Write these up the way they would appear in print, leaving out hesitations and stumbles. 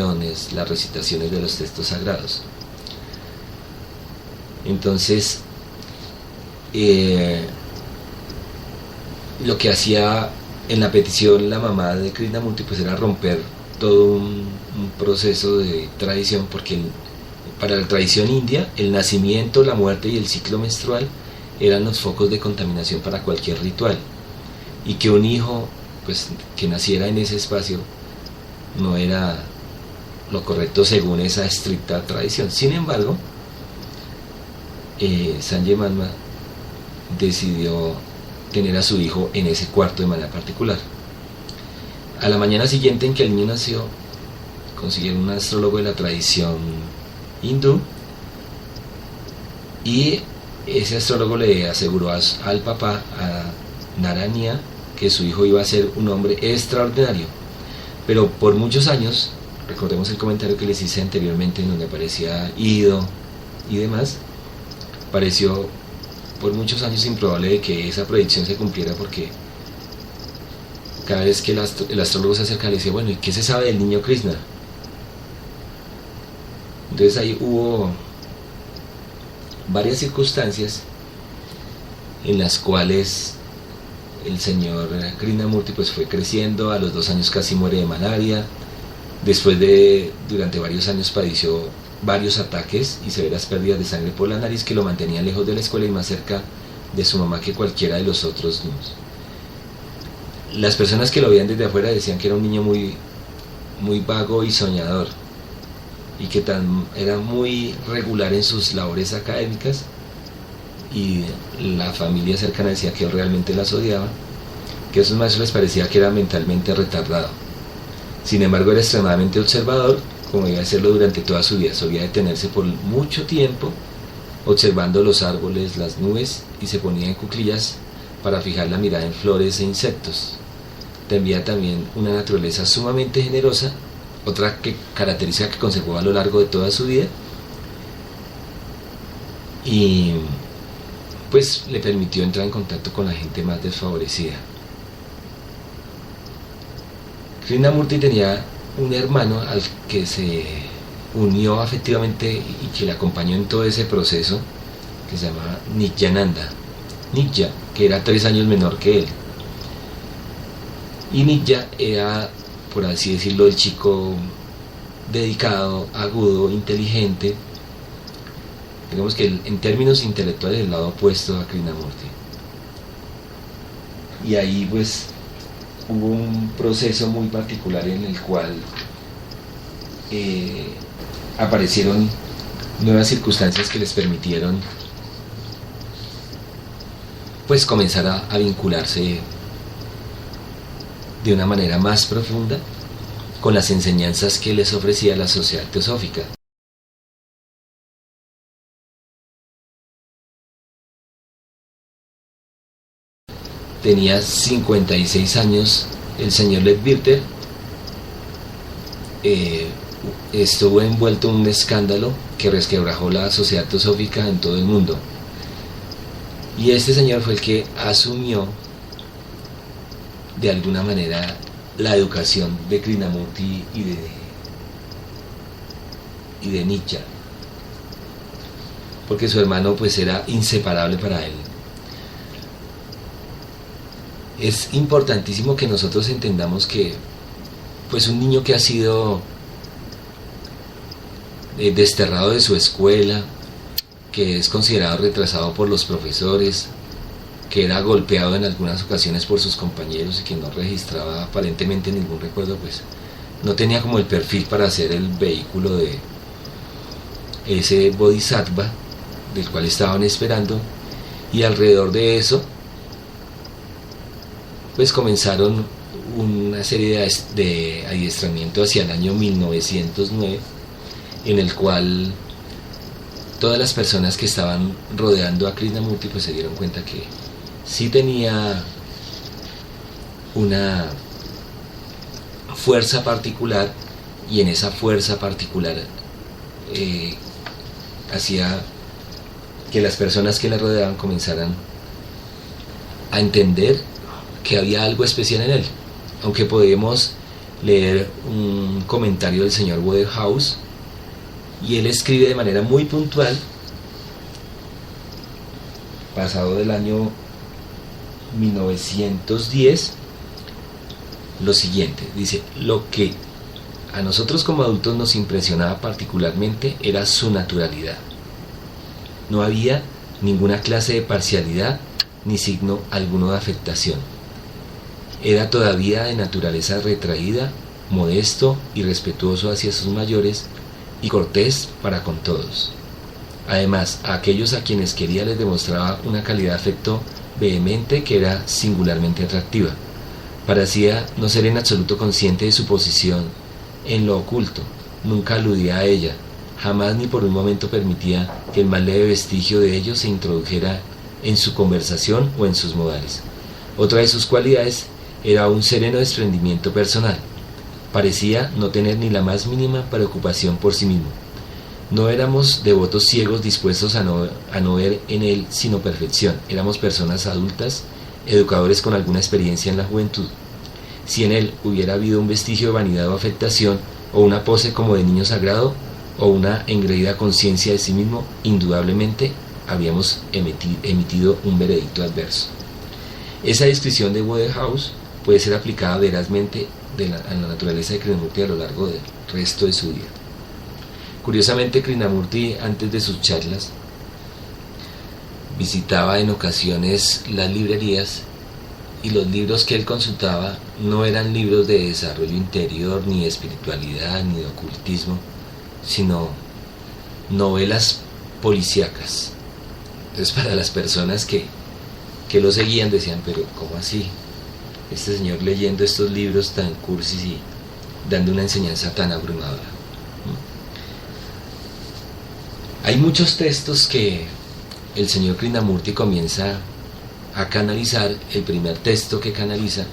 oraciones, las recitaciones de los textos sagrados. Entonces, lo que hacía en la petición la mamá de Krishnamurti pues era romper todo un proceso de tradición, porque para la tradición india el nacimiento, la muerte y el ciclo menstrual eran los focos de contaminación para cualquier ritual, y que un hijo pues que naciera en ese espacio no era lo correcto según esa estricta tradición. Sin embargo, Sanjay Manma decidió tener a su hijo en ese cuarto de manera particular. A la mañana siguiente en que el niño nació, consiguieron un astrólogo de la tradición hindú, y ese astrólogo le aseguró al papá, a Narania, que su hijo iba a ser un hombre extraordinario. Pero por muchos años, recordemos el comentario que les hice anteriormente en donde aparecía Ido y demás, pareció por muchos años improbable de que esa predicción se cumpliera, porque cada vez que el astrólogo se acercaba le decía, bueno, ¿y qué se sabe del niño Krishna? Entonces ahí hubo varias circunstancias en las cuales el señor Krishnamurti pues fue creciendo. A los 2 años casi muere de malaria. Después durante varios años padeció varios ataques y severas pérdidas de sangre por la nariz que lo mantenían lejos de la escuela y más cerca de su mamá que cualquiera de los otros niños. Las personas que lo veían desde afuera decían que era un niño muy, muy vago y soñador, y que era muy regular en sus labores académicas, y la familia cercana decía que realmente las odiaba, que a sus maestros les parecía que era mentalmente retardado. Sin embargo, era extremadamente observador, como iba a hacerlo durante toda su vida. Solía detenerse por mucho tiempo observando los árboles, las nubes, y se ponía en cuclillas para fijar la mirada en flores e insectos. Tenía también una naturaleza sumamente generosa, otra característica que conservó a lo largo de toda su vida, y pues le permitió entrar en contacto con la gente más desfavorecida. Krishnamurti tenía un hermano al que se unió afectivamente y que le acompañó en todo ese proceso, que se llamaba Nityananda. Nitya, que era 3 años menor que él. Y Nitya era, por así decirlo, el chico dedicado, agudo, inteligente, digamos que en términos intelectuales el lado opuesto a Krishnamurti. Y ahí pues hubo un proceso muy particular en el cual aparecieron nuevas circunstancias que les permitieron pues comenzar a vincularse de una manera más profunda con las enseñanzas que les ofrecía la sociedad teosófica. Tenía 56 años el señor Leadbeater. Estuvo envuelto en un escándalo que resquebrajó la sociedad teosófica en todo el mundo. Y este señor fue el que asumió de alguna manera la educación de Krishnamurti y de Nitya, porque su hermano pues era inseparable para él. Es importantísimo que nosotros entendamos que pues un niño que ha sido desterrado de su escuela, que es considerado retrasado por los profesores, que era golpeado en algunas ocasiones por sus compañeros y que no registraba aparentemente ningún recuerdo, pues no tenía como el perfil para ser el vehículo de ese bodhisattva del cual estaban esperando. Y alrededor de eso pues comenzaron una serie de adiestramiento hacia el año 1909, en el cual todas las personas que estaban rodeando a Krishnamurti pues se dieron cuenta que sí tenía una fuerza particular, y en esa fuerza particular hacía que las personas que la rodeaban comenzaran a entender que había algo especial en él. Aunque podemos leer un comentario del señor Wodehouse, y él escribe de manera muy puntual, pasado del año 1910, lo siguiente. Dice: lo que a nosotros como adultos nos impresionaba particularmente era su naturalidad. No había ninguna clase de parcialidad ni signo alguno de afectación. Era todavía de naturaleza retraída, modesto y respetuoso hacia sus mayores, y cortés para con todos. Además, a aquellos a quienes quería les demostraba una calidad de afecto vehemente que era singularmente atractiva. Parecía no ser en absoluto consciente de su posición en lo oculto, nunca aludía a ella, jamás ni por un momento permitía que el más leve vestigio de ello se introdujera en su conversación o en sus modales. Otra de sus cualidades era un sereno desprendimiento personal. Parecía no tener ni la más mínima preocupación por sí mismo. No éramos devotos ciegos dispuestos a no ver en él sino perfección. Éramos personas adultas, educadores con alguna experiencia en la juventud. Si en él hubiera habido un vestigio de vanidad o afectación, o una pose como de niño sagrado, o una engreída conciencia de sí mismo, indudablemente habíamos emitido un veredicto adverso. Esa descripción de Wodehouse puede ser aplicada verazmente a la naturaleza de Krishnamurti a lo largo del resto de su vida. Curiosamente, Krishnamurti, antes de sus charlas, visitaba en ocasiones las librerías, y los libros que él consultaba no eran libros de desarrollo interior, ni de espiritualidad, ni de ocultismo, sino novelas policíacas. Entonces, para las personas que lo seguían decían: pero ¿cómo así? Este señor leyendo estos libros tan cursis y dando una enseñanza tan abrumadora. Hay muchos textos que el señor Krishnamurti comienza a canalizar. El primer texto que canaliza,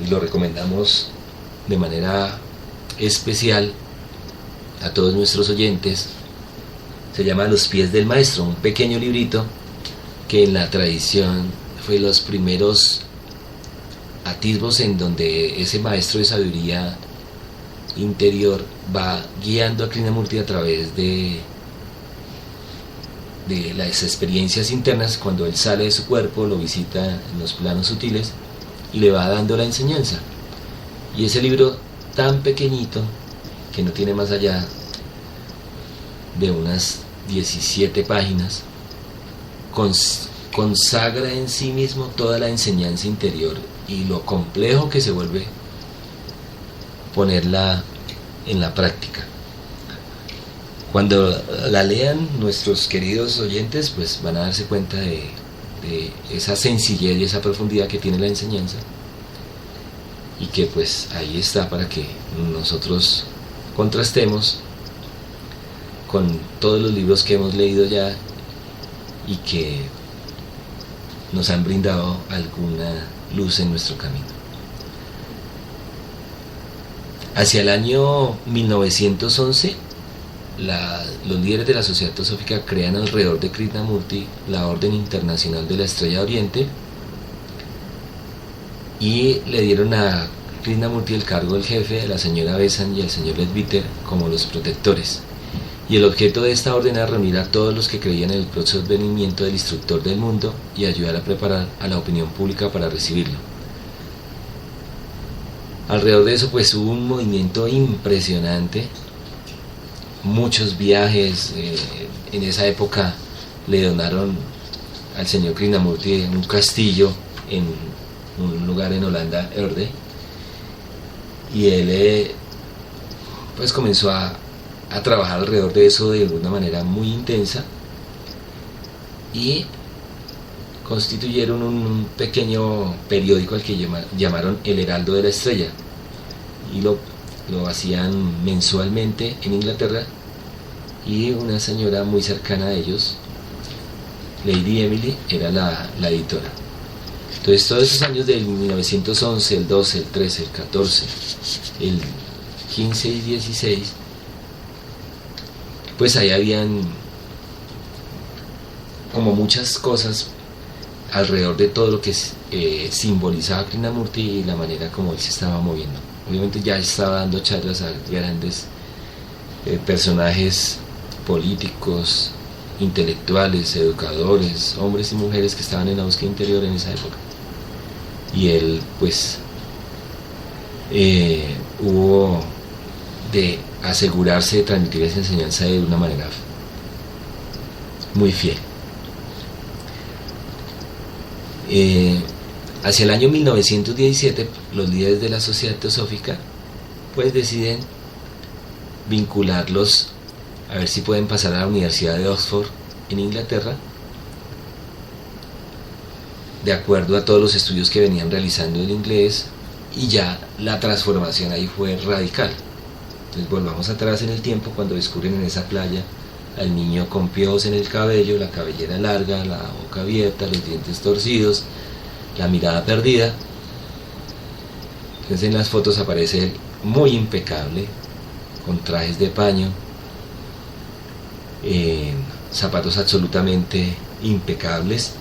y lo recomendamos de manera especial a todos nuestros oyentes, se llama Los pies del maestro, un pequeño librito que en la tradición fue los primeros atisbos en donde ese maestro de sabiduría interior va guiando a Krishnamurti a través de las experiencias internas. Cuando él sale de su cuerpo, lo visita en los planos sutiles y le va dando la enseñanza. Y ese libro tan pequeñito, que no tiene más allá de unas 17 páginas, consagra en sí mismo toda la enseñanza interior y lo complejo que se vuelve ponerla en la práctica. Cuando la lean nuestros queridos oyentes, pues van a darse cuenta de esa sencillez y esa profundidad que tiene la enseñanza, y que pues ahí está para que nosotros contrastemos con todos los libros que hemos leído ya y que nos han brindado alguna luz en nuestro camino. Hacia el año 1911, los líderes de la Sociedad Teosófica crean alrededor de Krishnamurti la Orden Internacional de la Estrella de Oriente, y le dieron a Krishnamurti el cargo del jefe, a la señora Besan y al señor Leadbeater como los protectores. Y el objeto de esta orden era reunir a todos los que creían en el próximo advenimiento del instructor del mundo y ayudar a preparar a la opinión pública para recibirlo. Alrededor de eso pues hubo un movimiento impresionante, muchos viajes. En esa época le donaron al señor Krishnamurti un castillo en un lugar en Holanda, Erde, y él pues comenzó a trabajar alrededor de eso de una manera muy intensa, y constituyeron un pequeño periódico al que llamaron El Heraldo de la Estrella, y lo hacían mensualmente en Inglaterra, y una señora muy cercana a ellos, Lady Emily, era la editora. Entonces todos esos años del 1911, el 12, el 13, el 14, el 15 y 16, pues ahí habían como muchas cosas alrededor de todo lo que simbolizaba Krishnamurti y la manera como él se estaba moviendo. obviamente ya estaba dando charlas a grandes personajes políticos, intelectuales, educadores, hombres y mujeres que estaban en la búsqueda interior en esa época. Y él pues hubo de asegurarse de transmitir esa enseñanza de una manera muy fiel. Hacia el año 1917 los líderes de la Sociedad Teosófica pues deciden vincularlos a ver si pueden pasar a la Universidad de Oxford en Inglaterra, de acuerdo a todos los estudios que venían realizando en inglés, y ya la transformación ahí fue radical. Entonces volvamos atrás en el tiempo, cuando descubren en esa playa al niño con piojos en el cabello, la cabellera larga, la boca abierta, los dientes torcidos, la mirada perdida. Entonces en las fotos aparece él muy impecable, con trajes de paño, zapatos absolutamente impecables,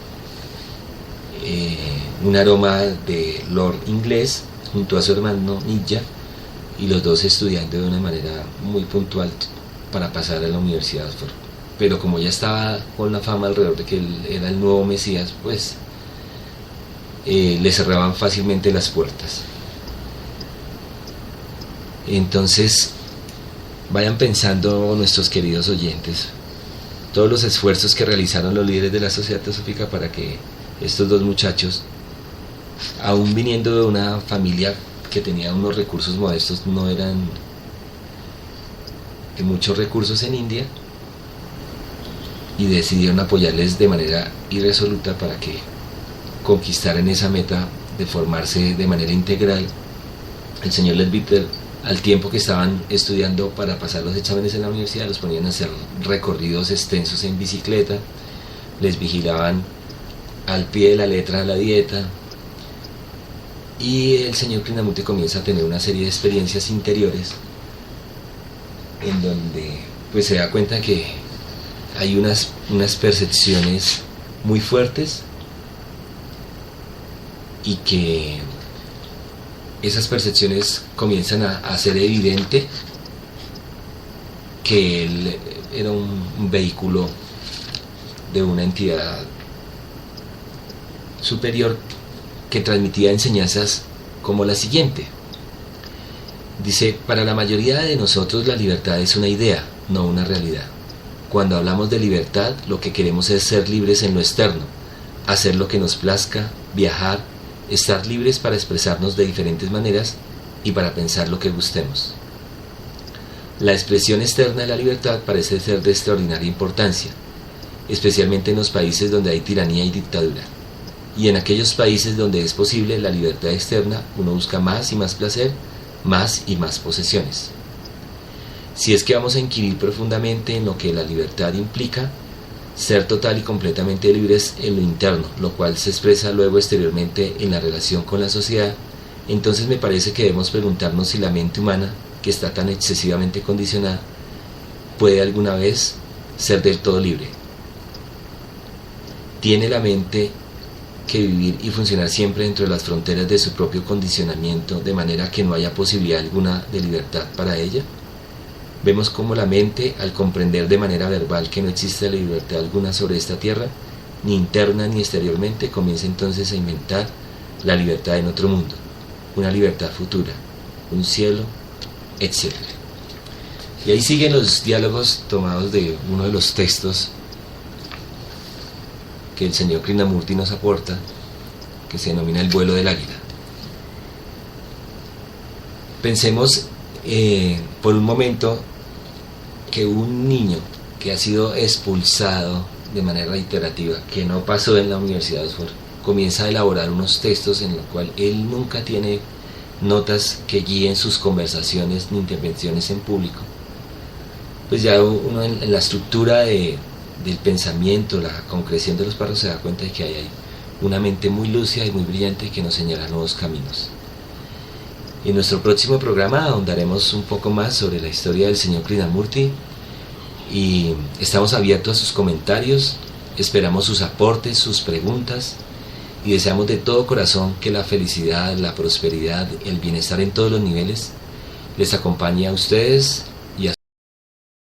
un aroma de Lord inglés junto a su hermano Ninja, y los dos estudiando de una manera muy puntual para pasar a la Universidad de Oxford. Pero como ya estaba con la fama alrededor de que él era el nuevo Mesías, pues le cerraban fácilmente las puertas. Entonces vayan pensando, nuestros queridos oyentes, todos los esfuerzos que realizaron los líderes de la Sociedad Teosófica para que estos dos muchachos, aún viniendo de una familia que tenía unos recursos modestos, no eran de muchos recursos en India, y decidieron apoyarles de manera irresoluta para que conquistaran esa meta de formarse de manera integral. El señor Leadbeater, al tiempo que estaban estudiando para pasar los exámenes en la universidad, los ponían a hacer recorridos extensos en bicicleta, les vigilaban al pie de la letra la dieta, y el señor Krishnamurti comienza a tener una serie de experiencias interiores en donde pues se da cuenta que hay unas percepciones muy fuertes, y que esas percepciones comienzan a hacer evidente que él era un vehículo de una entidad superior que transmitía enseñanzas como la siguiente. Dice: para la mayoría de nosotros la libertad es una idea, no una realidad. Cuando hablamos de libertad, lo que queremos es ser libres en lo externo, hacer lo que nos plazca, viajar, estar libres para expresarnos de diferentes maneras y para pensar lo que gustemos. La expresión externa de la libertad parece ser de extraordinaria importancia, especialmente en los países donde hay tiranía y dictadura. Y en aquellos países donde es posible la libertad externa, uno busca más y más placer, más y más posesiones. Si es que vamos a inquirir profundamente en lo que la libertad implica, ser total y completamente libres en lo interno, lo cual se expresa luego exteriormente en la relación con la sociedad, entonces me parece que debemos preguntarnos si la mente humana, que está tan excesivamente condicionada, puede alguna vez ser del todo libre. ¿Tiene la mente que vivir y funcionar siempre dentro de las fronteras de su propio condicionamiento, de manera que no haya posibilidad alguna de libertad para ella? Vemos cómo la mente, al comprender de manera verbal que no existe libertad alguna sobre esta tierra, ni interna ni exteriormente, comienza entonces a inventar la libertad en otro mundo, una libertad futura, un cielo, etc. Y ahí siguen los diálogos tomados de uno de los textos que el señor Krishnamurti nos aporta, que se denomina El vuelo del águila. Pensemos por un momento que un niño que ha sido expulsado de manera reiterativa, que no pasó en la Universidad de Oxford, comienza a elaborar unos textos en los cuales él nunca tiene notas que guíen sus conversaciones ni intervenciones en público. Pues ya uno en la estructura del pensamiento, la concreción de los párrafos, se da cuenta de que hay una mente muy lúcida y muy brillante que nos señala nuevos caminos. En nuestro próximo programa ahondaremos un poco más sobre la historia del señor Krishnamurti, y estamos abiertos a sus comentarios, esperamos sus aportes, sus preguntas, y deseamos de todo corazón que la felicidad, la prosperidad, el bienestar en todos los niveles les acompañe a ustedes